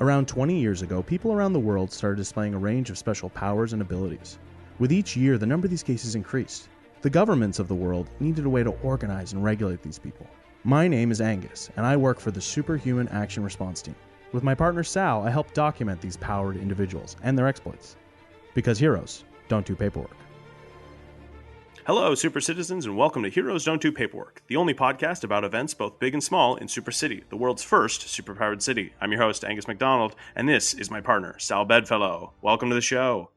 Around 20 years ago, people around the world started displaying a range of special powers and abilities. With each year, the number of these cases increased. The governments of the world needed a way to organize and regulate these people. My name is Angus, and I work for the Superhuman Action Response Team. With my partner Sal, I help document these powered individuals and their exploits. Because heroes don't do paperwork. Hello, Super Citizens, and welcome to Heroes Don't Do Paperwork, the only podcast about events both big and small in Super City, the world's first superpowered city. I'm your host, Angus McDonald, and this is my partner, Sal Bedfellow. Welcome to the show.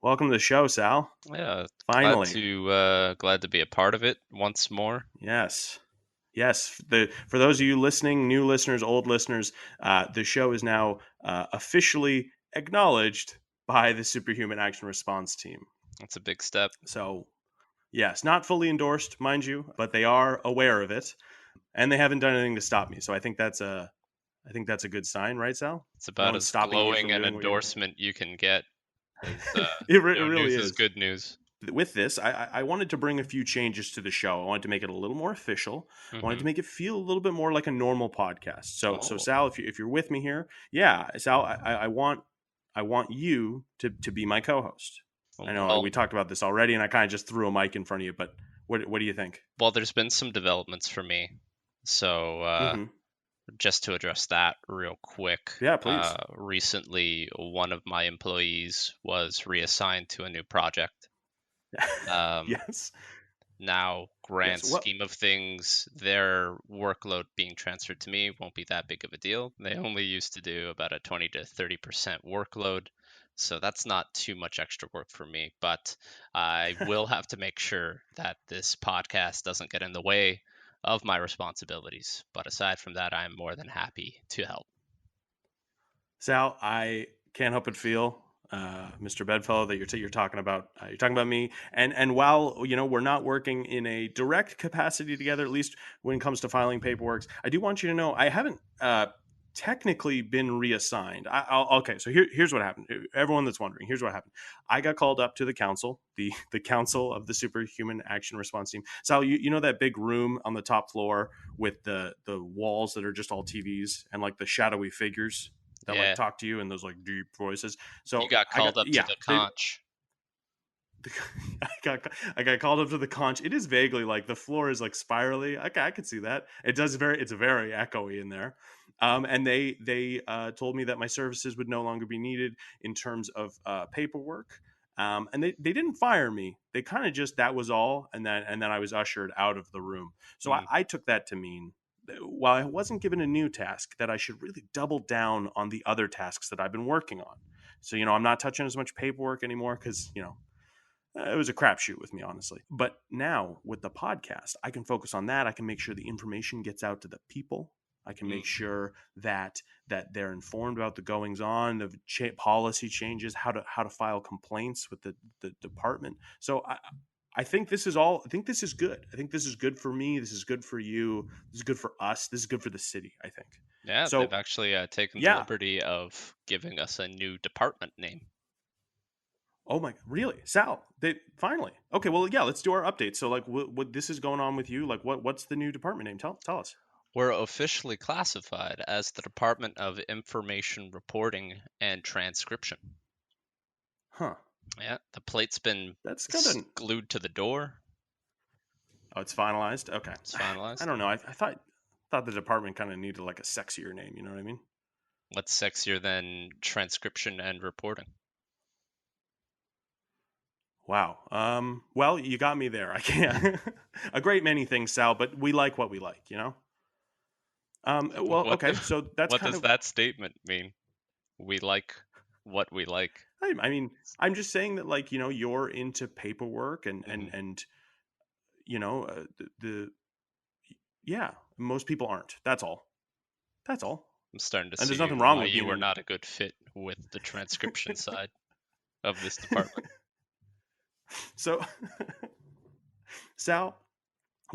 Welcome to the show, Sal. Yeah, Finally. glad to be a part of it once more. Yes. For those of you listening, new listeners, old listeners, the show is now officially acknowledged by the Superhuman Action Response Team. That's a big step. So, yes, not fully endorsed, mind you, but they are aware of it, and they haven't done anything to stop me. So I think that's a good sign, right, Sal? It's about as glowing an endorsement you can get. It really is good news. With this, I wanted to bring a few changes to the show. I wanted to make it a little more official. I wanted to make it feel a little bit more like a normal podcast. So Sal, if you're with me here, yeah, Sal, I want you to be my co-host. I know we talked about this already, and I kind of just threw a mic in front of you, but what do you think? Well, there's been some developments for me, so just to address that real quick. Yeah, please. Recently, one of my employees was reassigned to a new project. Yes. Now, scheme of things, their workload being transferred to me won't be that big of a deal. They only used to do about a 20 to 30% workload. So that's not too much extra work for me, but I will have to make sure that this podcast doesn't get in the way of my responsibilities. But aside from that, I'm more than happy to help. Sal, I can't help but feel, Mr. Bedfellow, that you're talking about me. And while we're not working in a direct capacity together, at least when it comes to filing paperwork, I do want you to know I haven't technically been reassigned. Okay, so here's what happened. Everyone that's wondering, here's what happened. I got called up to the council, the council of the Superhuman Action Response Team. Sal, you know that big room on the top floor with the walls that are just all TVs and like the shadowy figures that like talk to you in those like deep voices. So you got called up to the conch. I got called up to the conch. It is vaguely like the floor is like spirally. Okay, I could see that. It's very echoey in there. And they told me that my services would no longer be needed in terms of paperwork. And they didn't fire me. They kind of just, that was all. And then I was ushered out of the room. So I took that to mean, while I wasn't given a new task, that I should really double down on the other tasks that I've been working on. So, I'm not touching as much paperwork anymore because, it was a crapshoot with me, honestly. But now with the podcast, I can focus on that. I can make sure the information gets out to the people. I can make sure that they're informed about the goings on of policy changes, how to file complaints with the department. So I think this is all. I think this is good. I think this is good for me. This is good for you. This is good for us. This is good for the city, I think. Yeah, so, they've actually taken the liberty of giving us a new department name. Oh my, really? Sal, they finally. Okay, well, yeah, let's do our update. So like what this is going on with you? Like what's the new department name? Tell us. We're officially classified as the Department of Information Reporting and Transcription. Huh. Yeah, the plate's been glued to the door. Oh, it's finalized? Okay. It's finalized. I don't know. I thought the department kind of needed like a sexier name, you know what I mean? What's sexier than transcription and reporting? Wow. Well, you got me there. I can't. A great many things, Sal, but we like what we like, Well, okay, so that's what does that statement mean? We like what we like. I mean, I'm just saying that, like, you're into paperwork and most people aren't. That's all. I'm starting to see there's nothing wrong why with you were not a good fit with the transcription side of this department. So, Sal,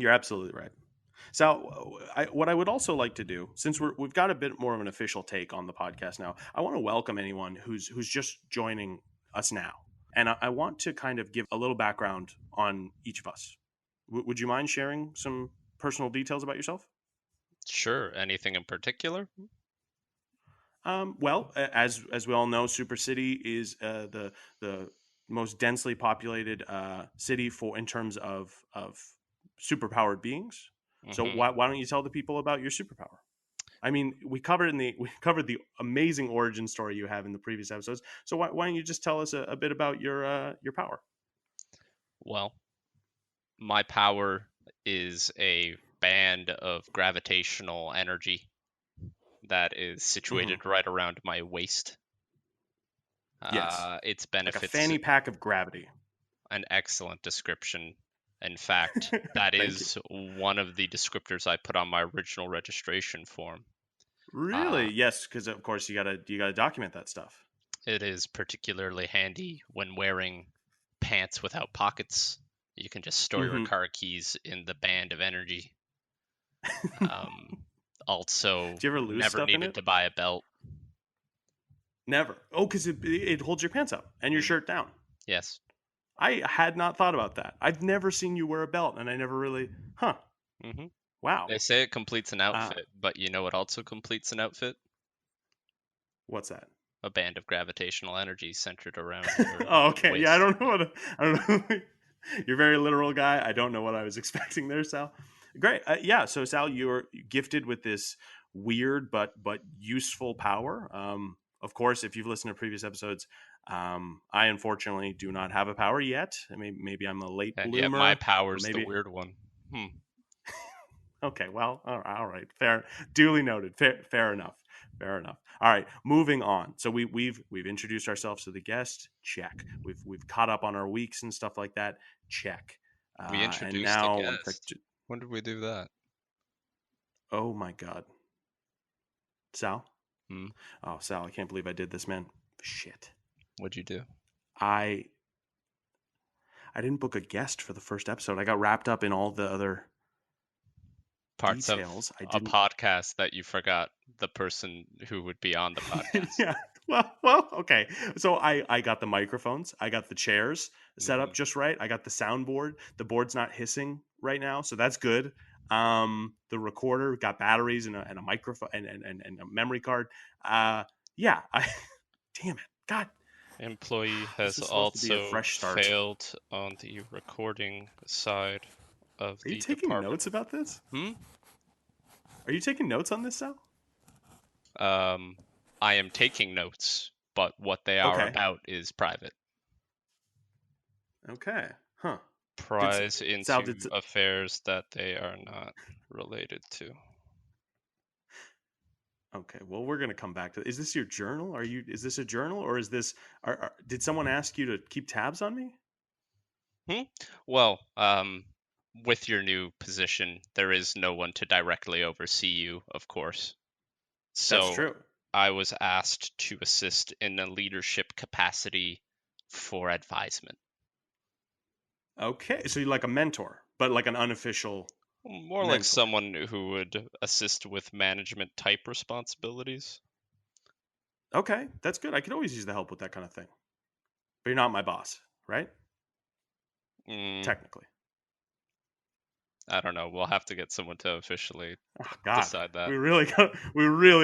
you're absolutely right. Sal, what I would also like to do, since we've got a bit more of an official take on the podcast now, I want to welcome anyone who's just joining us now. And I want to kind of give a little background on each of us. Would you mind sharing some personal details about yourself? Sure. Anything in particular? Well, as we all know, Super City is the most densely populated city in terms of superpowered beings. So Hmm. why don't you tell the people about your superpower? I mean, we covered the amazing origin story you have in the previous episodes. So why don't you just tell us a bit about your power? Well, my power is a band of gravitational energy that is Hmm. situated right around my waist. Yes, Its like a benefits, fanny pack of gravity. an excellent description. In fact, that Thank you. is one of the descriptors I put on my original registration form. Uh, Really? Yes, because of course you gotta document that stuff. it is particularly handy when wearing pants without pockets. You can just store your Hmm. car keys in the band of energy. Um, Also, Do you ever lose never stuff in needed it? to buy a belt. Never. Oh, because it holds your pants up and your Mm, shirt down. yes. I had not thought about that. I've never seen you wear a belt, and I never really. Huh. Hmm. Wow. They say it completes an Uh, outfit, but you know what also completes an outfit? what's that? A band of gravitational energy centered around your Oh, okay. Yeah, I waist. don't know what. I don't know. You're a very literal guy. I don't know what I was expecting there, Sal. Great. Yeah. So, Sal, you're gifted with this weird but useful power. Of course, if you've listened to previous episodes, I unfortunately do not have a power yet. Maybe I'm a late And yet my bloomer, or power's the maybe. weird one. Hmm. Okay, well, all right, fair, duly noted. Fair enough. Fair enough. All right, moving on. So we've introduced ourselves to the guest. Check. We've caught up on our weeks and stuff like that. Check. We And introduced a now one thing. guest. When did we do that? Oh my God, Sal. Hmm. Oh, Sal, I can't believe I did this, man. Shit. What'd you do? I I didn't book a guest for the first episode. I got wrapped up in all the other Parts of details. I a didn't. podcast that you forgot the person who would be on the podcast. Yeah. Well, okay. So I got the microphones, I got the chairs set Hmm. up just right. I got the soundboard. The board's not hissing right now, so that's good. The recorder got batteries and a microphone and a memory card. Yeah. I damn it. God, Employee this has was supposed to be a also fresh start. failed on the recording side of Are you the taking department. notes about this? Hmm? Are you taking notes on this, Sal? Um, I am taking notes, but what they are Okay. about is private. Okay. Huh. Did Pries Sal into affairs that they are not related to. Okay, well, we're gonna come back to. Is this your journal? Is this a journal, or is this? Did someone ask you to keep tabs on me? Hmm? Well, with your new position, there is no one to directly oversee you, of course. That's So true. I was asked to assist in a leadership capacity for advisement. Okay, so you're like a mentor, but like an unofficial More like mentor. someone who would assist with management type responsibilities. Okay, that's good. I could always use the help with that kind of thing. But you're not my boss, right? Mm, Technically. I don't know. We'll have to get someone to officially Oh God, decide that. we really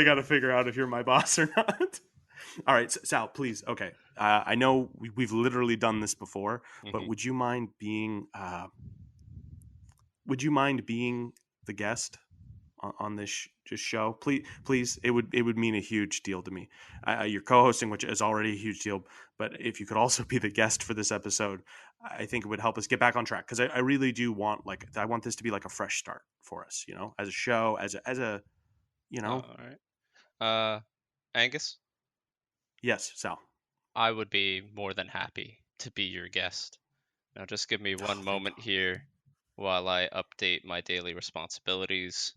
got to figure out if you're my boss or not. All right, Sal, please. Okay, I know we've literally done this before, but Hmm. would you mind being the guest on this just show? Please. It would mean a huge deal to me. You're co-hosting, which is already a huge deal, but if you could also be the guest for this episode, I think it would help us get back on track because I really do I want this to be like a fresh start for us, as a show, as a you know. All right. Angus, Yes, Sal. I would be more than happy to be your guest. Now, just give me one Oh, thank moment here while I update my daily responsibilities,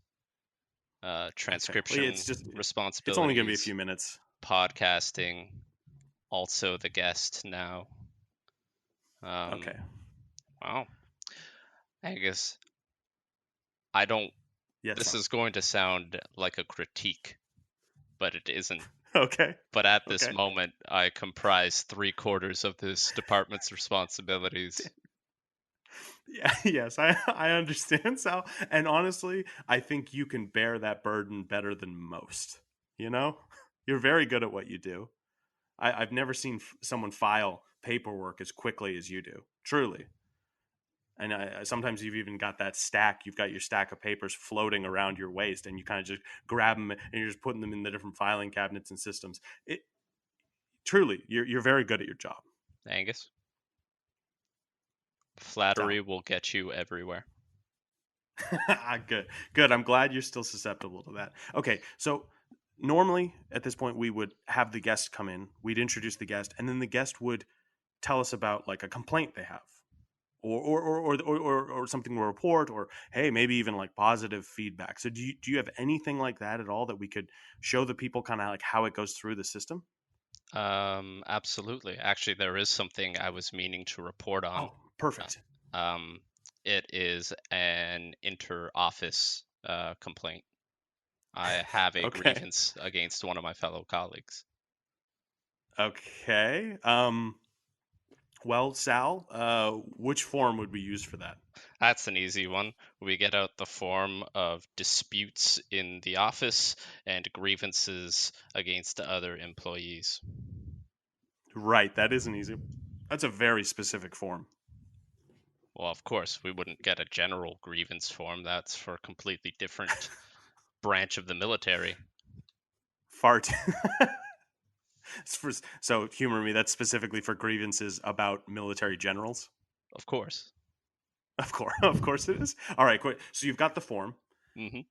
Okay. Well, transcription it's only going to be a responsibilities, few minutes. podcasting, also the guest now. Okay. Wow. Angus, I don't, Yes, this Sal. is going to sound like a critique, but it isn't. Okay. But at this Okay. moment, I comprise 3/4 of this department's responsibilities. Yeah, yes, I understand, Sal. And honestly, I think you can bear that burden better than most. You know? You're very good at what you do. I've never seen someone file paperwork as quickly as you do. Truly. And sometimes you've even got that stack. You've got your stack of papers floating around your waist, and you kind of just grab them and you're just putting them in the different filing cabinets and systems. Truly, you're very good at your job. Angus, flattery will get you everywhere. Good. I'm glad you're still susceptible to that. Okay, so normally at this point we would have the guest come in. We'd introduce the guest, and then the guest would tell us about like a complaint they have, or something to report, or hey, maybe even like positive feedback. So do you have anything like that at all that we could show the people kind of like how it goes through the system? Absolutely. Actually, there is something I was meaning to report on. Oh, perfect. It is an inter-office complaint. I have a Okay. grievance against one of my fellow colleagues. Okay. Well, Sal, which form would we use for that? That's an easy one. We get out the form of disputes in the office and grievances against other employees. Right, that is an easy. That's a very specific form. Well, of course, we wouldn't get a general grievance form. That's for a completely different branch of the military. Fart. So humor me. That's specifically for grievances about military generals. Of course. Of course it is. All right, quick. So you've got the form. Mm-hmm.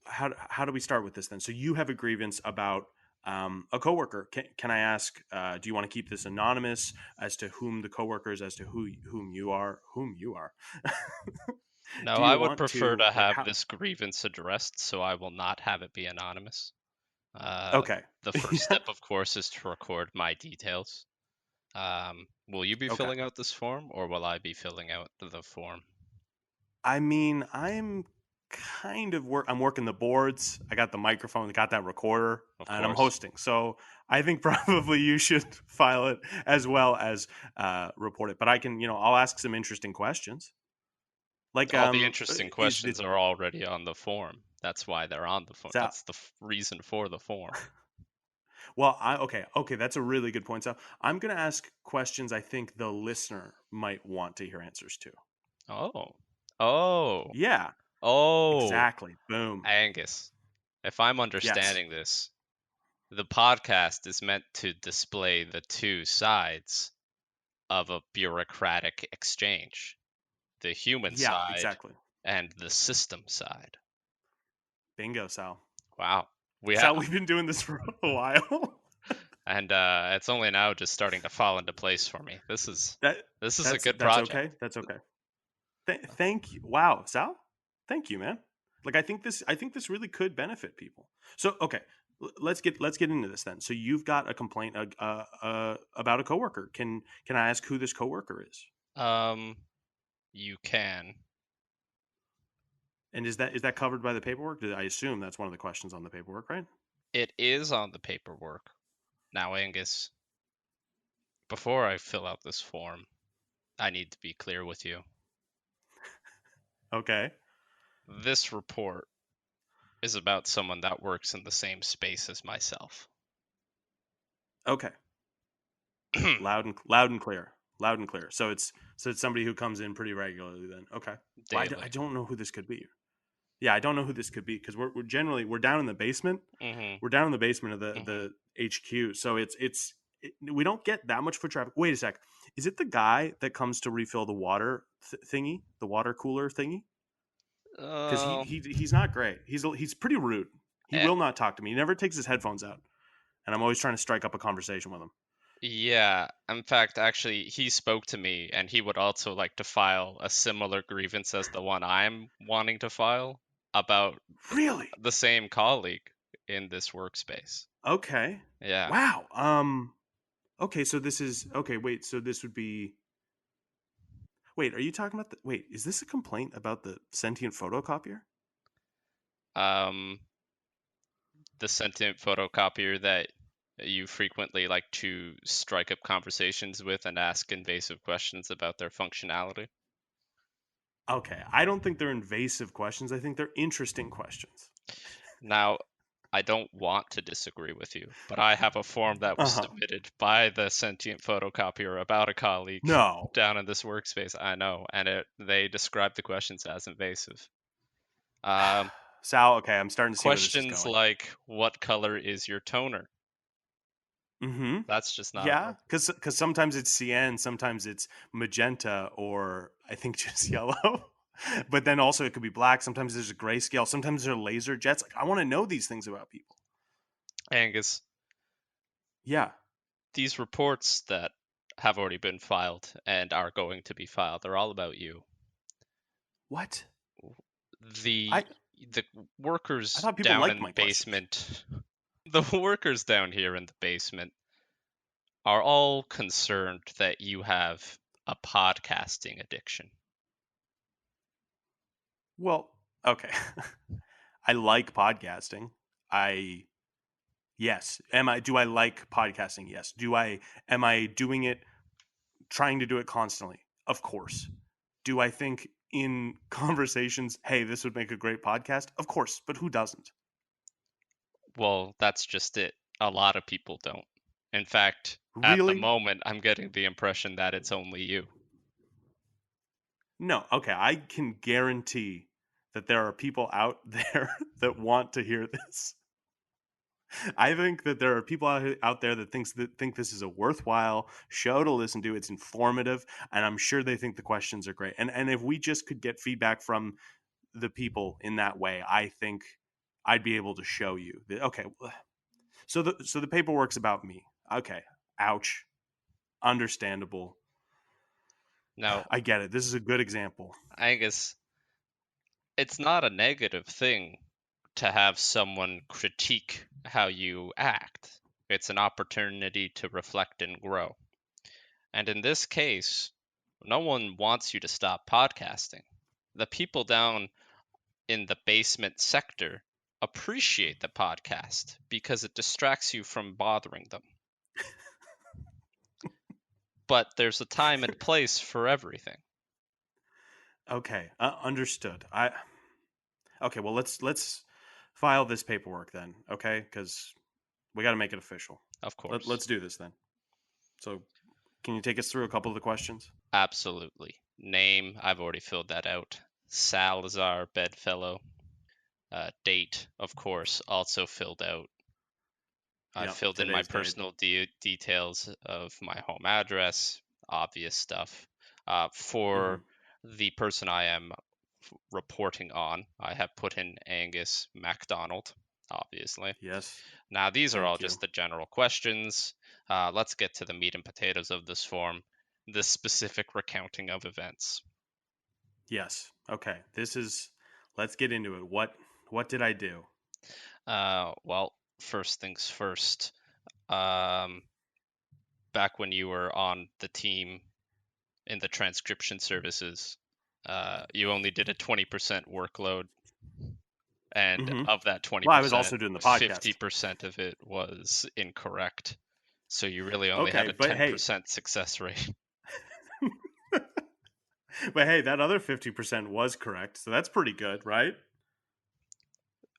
How do we start with this then? So you have a grievance about a coworker. Can I ask? Do you want to keep this anonymous as to whom the coworker is, as to whom you are? No, Do I you would want prefer to to like have how? this grievance addressed, so I will not have it be anonymous. Okay. The first step, of course, is to record my details. Will you be Okay. filling out this form, or will I be filling out the form? I mean, I'm kind of I'm working the boards. I got the microphone, got that recorder, Of and I'm course. hosting. So I think probably you should file it as well as report it. But I can, I'll ask some interesting questions. Like, All the interesting is this questions are already on the form. That's why they're on the form. Sal? That's the reason for the form. Well, okay. That's a really good point, Sal. I'm going to ask questions I think the listener might want to hear answers to. Oh. Oh. Yeah, Oh. exactly. Boom. Angus, if I'm Yes. understanding this, the podcast is meant to display the two sides of a bureaucratic exchange, the human Yeah, side exactly. and the system side. Bingo, Sal. Wow. Sal, we've been doing this for a while. And it's only now just starting to fall into place for me. This is That a good that's project. okay. That's okay. Thank you. Wow, Sal. Thank you, man. Like I think this really could benefit people. So okay, let's get into this then. So you've got a complaint about a coworker. Can I ask who this coworker is? You can. And is that covered by the paperwork? I assume that's one of the questions on the paperwork, right? It is on the paperwork. Now, Angus, before I fill out this form, I need to be clear with you. Okay. This report is about someone that works in the same space as myself. Okay. loud and clear. Loud and clear. So it's somebody who comes in pretty regularly then. Okay. Well, I don't know who this could be. Yeah, I don't know who this could be because we're down in the basement. Mm-hmm. We're down in the basement of the HQ, so we don't get that much foot traffic. Wait a sec, is it the guy that comes to refill the water thingy, the water cooler thingy? Because he's not great. He's pretty rude. He will not talk to me. He never takes his headphones out, and I'm always trying to strike up a conversation with him. Yeah, in fact, actually, he spoke to me, and he would also like to file a similar grievance as the one I'm wanting to file about Really? the same colleague in this workspace. Okay. Yeah. Wow. Okay, so this is okay. Wait, so this would be. Wait, are you talking about wait, is this a complaint about the sentient photocopier? The sentient photocopier that you frequently like to strike up conversations with and ask invasive questions about their functionality. Okay, I don't think they're invasive questions. I think they're interesting questions. Now, I don't want to disagree with you, but I have a form that was submitted by the sentient photocopier about a colleague No. down in this workspace. I know, and they described the questions as invasive. Sal, okay, I'm starting to see where this is Questions going. like, what color is your toner? Mm-hmm. That's just not Yeah, appropriate. because sometimes it's cyan, sometimes it's magenta, or I think just yellow. But then also it could be black. Sometimes there's a grayscale. Sometimes there are laser jets. Like, I want to know these things about people. Angus, Yeah. these reports that have already been filed and are going to be filed, they're all about you. What? The I the I workers thought people down liked in the my questions. basement, the workers down here in the basement are all concerned that you have a podcasting addiction. Well, okay. I like podcasting. I Yes. Do I like podcasting? Yes. Am I doing it, trying to do it constantly? Of course. Do I think in conversations, hey, this would make a great podcast? Of course, but who doesn't? Well, that's just it. A lot of people don't. In fact, at the Really? moment, I'm getting the impression that it's only you. No. Okay, I can guarantee that there are people out there that want to hear this. I think that there are people out there that think this is a worthwhile show to listen to. It's informative, and I'm sure they think the questions are great. And if we just could get feedback from the people in that way, I think I'd be able to show you that. Okay, so the paperwork's about me. Okay, ouch, understandable. Now, I get it. This is a good example. Angus, it's not a negative thing to have someone critique how you act. It's an opportunity to reflect and grow. And in this case, no one wants you to stop podcasting. The people down in the basement sector appreciate the podcast because it distracts you from bothering them. But there's a time and place for everything. Okay, understood. Okay. Well, let's file this paperwork then. Okay, because we got to make it official. Of course. Let's do this then. So, can you take us through a couple of the questions? Absolutely. Name, I've already filled that out. Salazar Bedfellow. Date, of course, also filled out. I Yeah, filled in my today's date. personal details of my home address, obvious stuff. For the person I am reporting on, I have put in Angus MacDonald, obviously. Yes. Now, these are all Thank you. just the general questions. Let's get to the meat and potatoes of this form, the specific recounting of events. Yes. Okay. Let's get into it. What did I do? Well, first things first. Back when you were on the team in the transcription services, you only did a 20% workload, and of that Well, I was 20%, also doing the podcast. 50% of it was incorrect. So you really only have Okay, a but hey, 10% success rate. but hey, that other 50% was correct, so that's pretty good, right?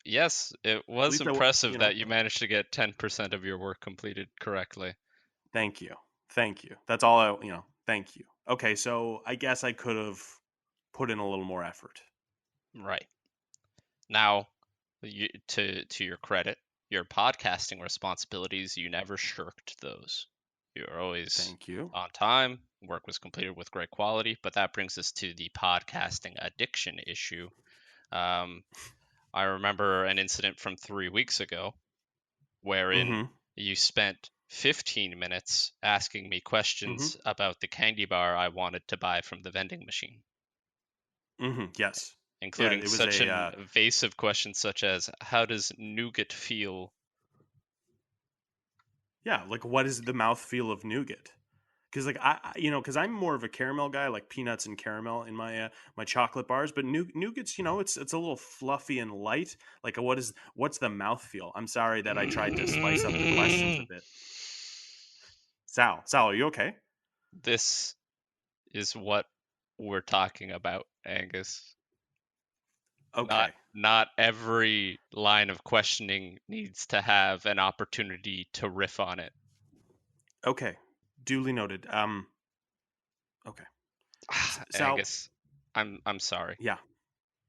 Yes, it At was least impressive that you managed to get 10% of your work completed correctly. Thank you. Thank you. That's all thank you. Okay, so I guess I could have put in a little more effort. Right. Now, to your credit, your podcasting responsibilities, you never shirked those. You were always Thank you. on time, work was completed with great quality, but that brings us to the podcasting addiction issue. I remember an incident from 3 weeks ago wherein you spent 15 minutes asking me questions about the candy bar I wanted to buy from the vending machine. Yes. Yeah, Including it was such an evasive question such as, how does nougat feel? Yeah, like what is the mouthfeel of nougat? Because like because I'm more of a caramel guy, like peanuts and caramel in my chocolate bars. But nougat's, it's a little fluffy and light. Like what's the mouthfeel? I'm sorry that I tried to spice up the questions a bit. Sal, are you okay? This is what we're talking about, Angus. Okay. Not every line of questioning needs to have an opportunity to riff on it. Okay. Duly noted. Okay. Sal. Angus, I'm sorry. Yeah.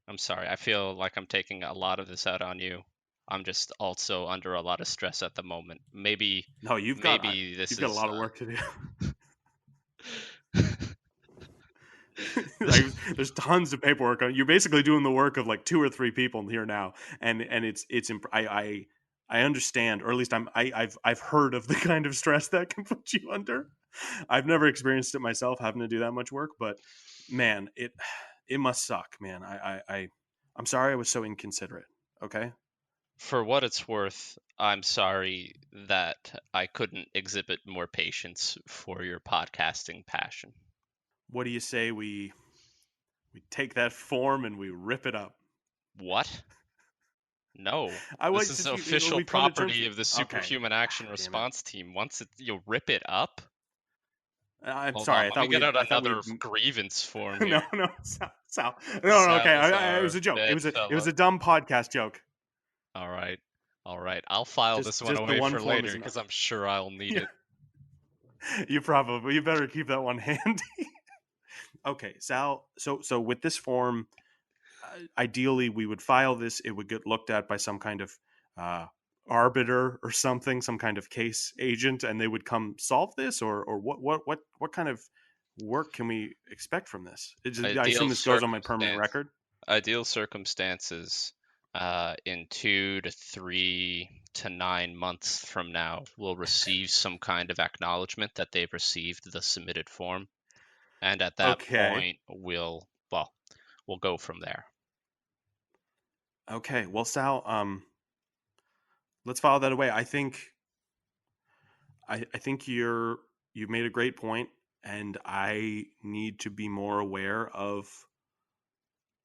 I'm sorry. I feel like I'm taking a lot of this out on you. I'm just also under a lot of stress at the moment. Maybe No, this you've got a is lot of work to do. Like, there's tons of paperwork on. You're basically doing the work of like 2 or 3 people here now, and I understand, or at least I've heard of the kind of stress that can put you under. I've never experienced it myself, having to do that much work, but man, it must suck, man. I'm sorry I was so inconsiderate. Okay. For what it's worth, I'm sorry that I couldn't exhibit more patience for your podcasting passion. What do you say we take that form and we rip it up? What? No. I This was is just official we come to terms. property of the Okay. Superhuman Action Damn it. Response Team. Once you'll rip it up? I'm Hold sorry. on, let me get out another grievance form No, here. no, Sal. No, okay. It Salazar, was a joke. It was bedfellow. a dumb podcast joke. All right. All right. I'll file this one Just the away one for form later is because enough. I'm sure I'll need Yeah. it. You better keep that one handy. Okay, Sal. So with this form, ideally we would file this. It would get looked at by some kind of uh, arbiter or something, some kind of case agent, and they would come solve this. Or what kind of work can we expect from this? I Ideal assume this goes on my permanent circumstance. record. Ideal circumstances. In 2 to 3 to 9 months from now, we'll receive some kind of acknowledgement that they've received the submitted form, and at that Okay. point, we'll go from there. Okay. Well, Sal, let's file that away. I think you've made a great point, and I need to be more aware of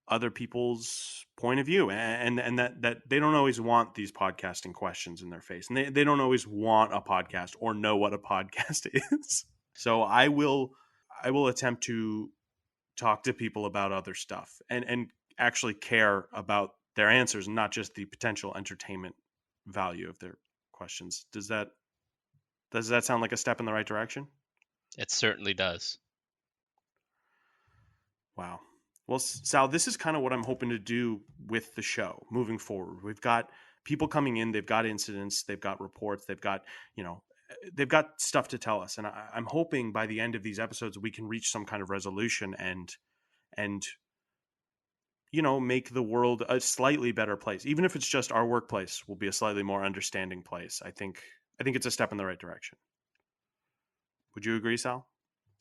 other people's point of view, and that they don't always want these podcasting questions in their face, and they don't always want a podcast or know what a podcast is. So I will attempt to talk to people about other stuff and actually care about their answers, not just the potential entertainment value of their questions. Does that sound like a step in the right direction? It certainly does. Wow. Well, Sal, this is kind of what I'm hoping to do with the show moving forward. We've got people coming in, they've got incidents, they've got reports, they've got stuff to tell us, and I'm hoping by the end of these episodes we can reach some kind of resolution and make the world a slightly better place. Even if it's just our workplace will be a slightly more understanding place. I think it's a step in the right direction. Would you agree, Sal?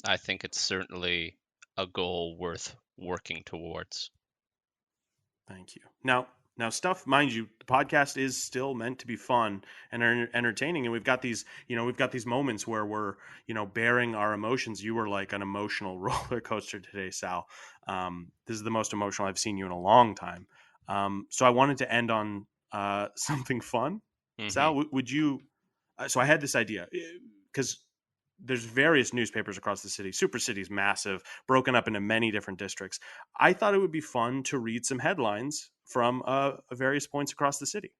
I think it's certainly a goal worth working towards. Thank you. Now, stuff, mind you, the podcast is still meant to be fun and entertaining, and we've got these moments where we're, bearing our emotions. You were like an emotional roller coaster today, Sal. This is the most emotional I've seen you in a long time. So I wanted to end on something fun. Mm-hmm. Sal, would you? So I had this idea because there's various newspapers across the city. Super City is massive, broken up into many different districts. I thought it would be fun to read some headlines from various points across the city.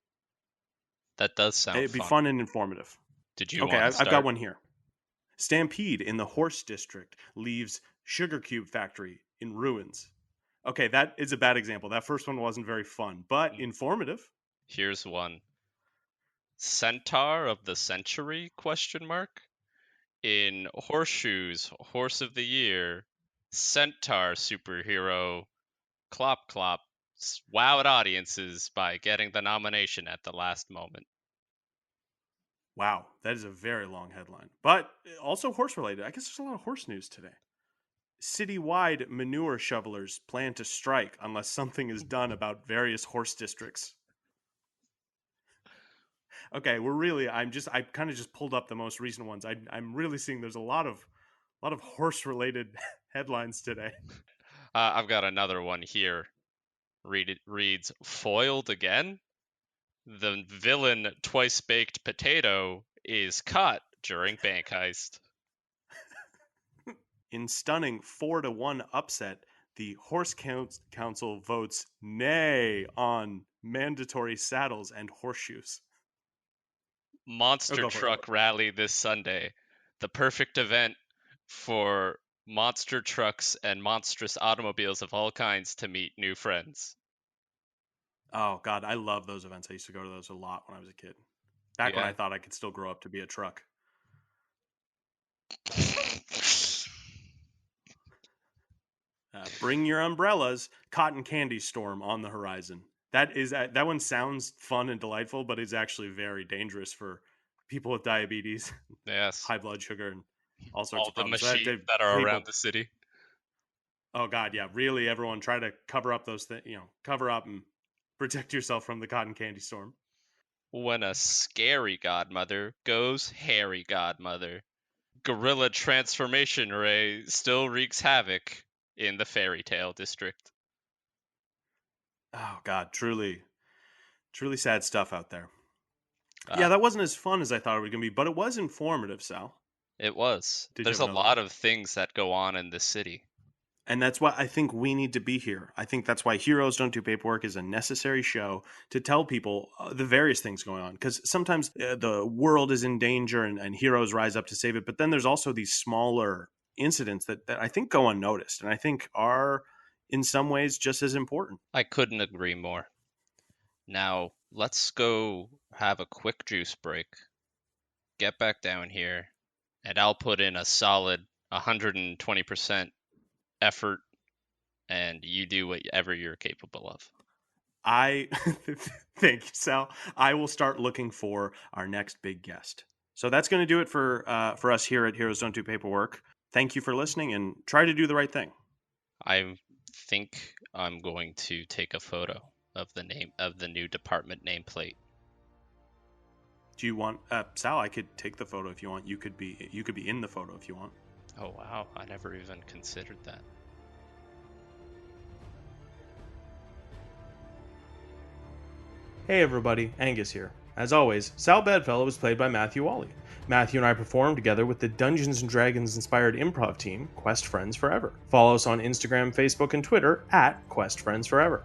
That does sound It'd be fun and informative. Did you Okay, want to start? I've got one here. Stampede in the horse district leaves sugar cube factory in ruins. Okay, that is a bad example. That first one wasn't very fun, but informative. Here's one. Centaur of the century? ? In Horseshoes Horse of the Year, Centaur superhero Clop Clop wowed audiences by getting the nomination at the last moment. Wow, that is a very long headline, but also horse related. I guess there's a lot of horse news today. Citywide manure shovelers plan to strike unless something is done about various horse districts. Okay, I kind of just pulled up the most recent ones. I'm really seeing there's a lot of horse related headlines today. I've got another one here. Reads foiled again. The villain Twice Baked Potato is caught during bank heist. In stunning 4-1 upset, the Horse Council votes nay on mandatory saddles and horseshoes. Monster truck rally this Sunday. The perfect event for monster trucks and monstrous automobiles of all kinds to meet new friends. Oh, God, I love those events. I used to go to those a lot when I was a kid. Back when I thought I could still grow up to be a truck. Bring your umbrellas. Cotton candy storm on the horizon. That one sounds fun and delightful, but it's actually very dangerous for people with diabetes, yes, high blood sugar, and all sorts of problems. All the machines that are around the city. Oh God, yeah, really. Everyone try to cover up those things. Cover up and protect yourself from the cotton candy storm. When a scary godmother goes hairy godmother, gorilla transformation ray still wreaks havoc in the fairy tale district. Oh God, truly sad stuff out there. Yeah, that wasn't as fun as I thought it was going to be, but it was informative, Sal. It was. There's a lot of things that go on in the city. And that's why I think we need to be here. I think that's why Heroes Don't Do Paperwork is a necessary show to tell people the various things going on. Because sometimes the world is in danger and heroes rise up to save it. But then there's also these smaller incidents that I think go unnoticed and I think are in some ways just as important. I couldn't agree more. Now, let's go have a quick juice break, get back down here, and I'll put in a solid 120% effort, and you do whatever you're capable of. Thank you, Sal. I will start looking for our next big guest. So that's going to do it for us here at Heroes Don't Do Paperwork. Thank you for listening and try to do the right thing. I think I'm going to take a photo of the name of the new department nameplate. Do you want Sal? I could take the photo if you want. You could be in the photo if you want. Oh wow, I never even considered that. Hey everybody, Angus here. As always, Sal Bedfellow was played by Matthew Wally. Matthew and I performed together with the Dungeons & Dragons inspired improv team, Quest Friends Forever. Follow us on Instagram, Facebook, and Twitter at Quest Friends Forever.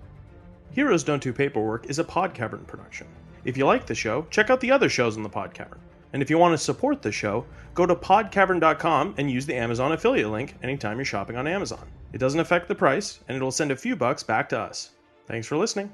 Heroes Don't Do Paperwork is a Podcavern production. If you like the show, check out the other shows on the Podcavern. And if you want to support the show, go to podcavern.com and use the Amazon affiliate link anytime you're shopping on Amazon. It doesn't affect the price, and it'll send a few bucks back to us. Thanks for listening.